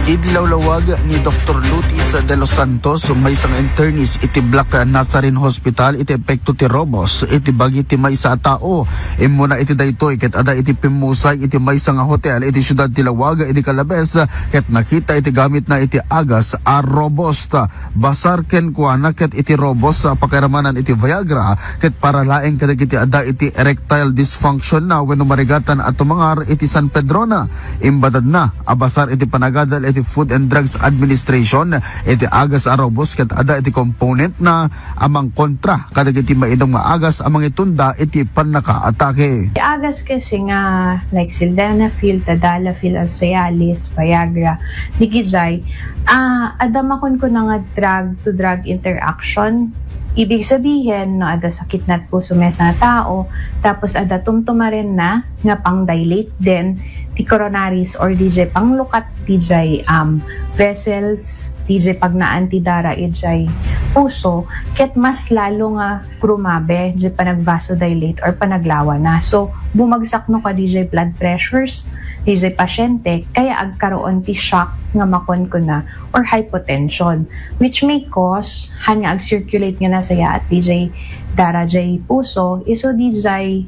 Idilawlawag ni Dr. Lutis de los Santos may isang internis iti Black Nazarene Hospital iti epekto ti robos iti bagi ti may sa tao imuna iti daytoy ket ada iti pimusay iti may nga hotel iti syudad ti Lawaga iti Calabes ket nakita iti gamit na iti agas a robos basar ken kuana ket iti robos sa pakiramanan iti Viagra ket para laeng kadagiti ada iti erectile dysfunction na wenno marigatan at tumangar iti San Pedro na imbadad na abasar iti panagadal iti Food and Drugs Administration iti agas arobos ket ada iti component na amang kontra kadagiti mainom nga agas amang itunda iti panakaatake. Agas kasi nga like sildenafil, tadalafil, cialis, Viagra, digizay, adamakon ko na nga drug to drug interaction. Ibig sabihin, no, ada sakit na puso may sa tao, tapos ada tumtuma rin na nga pang dilate din ti coronaries or DJ panglukat DJ vessels, DJ pagnaan ti dara DJ puso, ket mas lalo nga grumabe DJ panag vasodilate or panaglawa na. So bumagsak no ka DJ blood pressures DJ pasyente kaya agkaroon ti shock nga makon ko na or hypotension which may cause hanya ag-circulate nga na saya at DJ dara jay puso iso DJ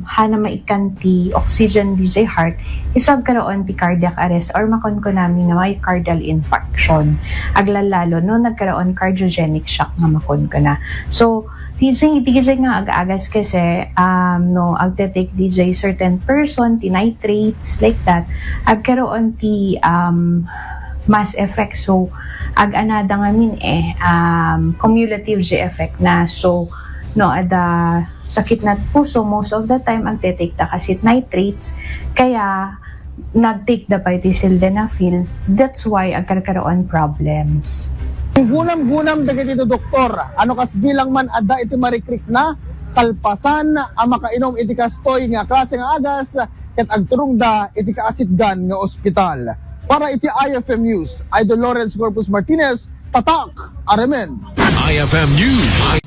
hana maikanti oxygen DJ heart iso agkaroon ti cardiac arrest or makon ko namin nga myocardial infarction aglalalo no nagkaroon cardiogenic shock nga makon ko na. So DJ nga ag-agas kasi no agte-take DJ certain person ti nitrates like that agkaroon ti mass effect so ag-anada nga min cumulative G effect na so no ada sakit na puso most of the time agte-take ta kasi nitrates kaya nag-take da pa iti sildenafil that's why agkaroon problems. Gunam-gunam dagiti ito doktor, ano kas bilang man ada iti marikrik na kalpasan ang makainom iti kastoy nga klase nga agas ket agturong da iti kaasitgan nga ospital. Para iti IFM News, Idol Lawrence Corpus Martinez, tatak, aremen. IFM News.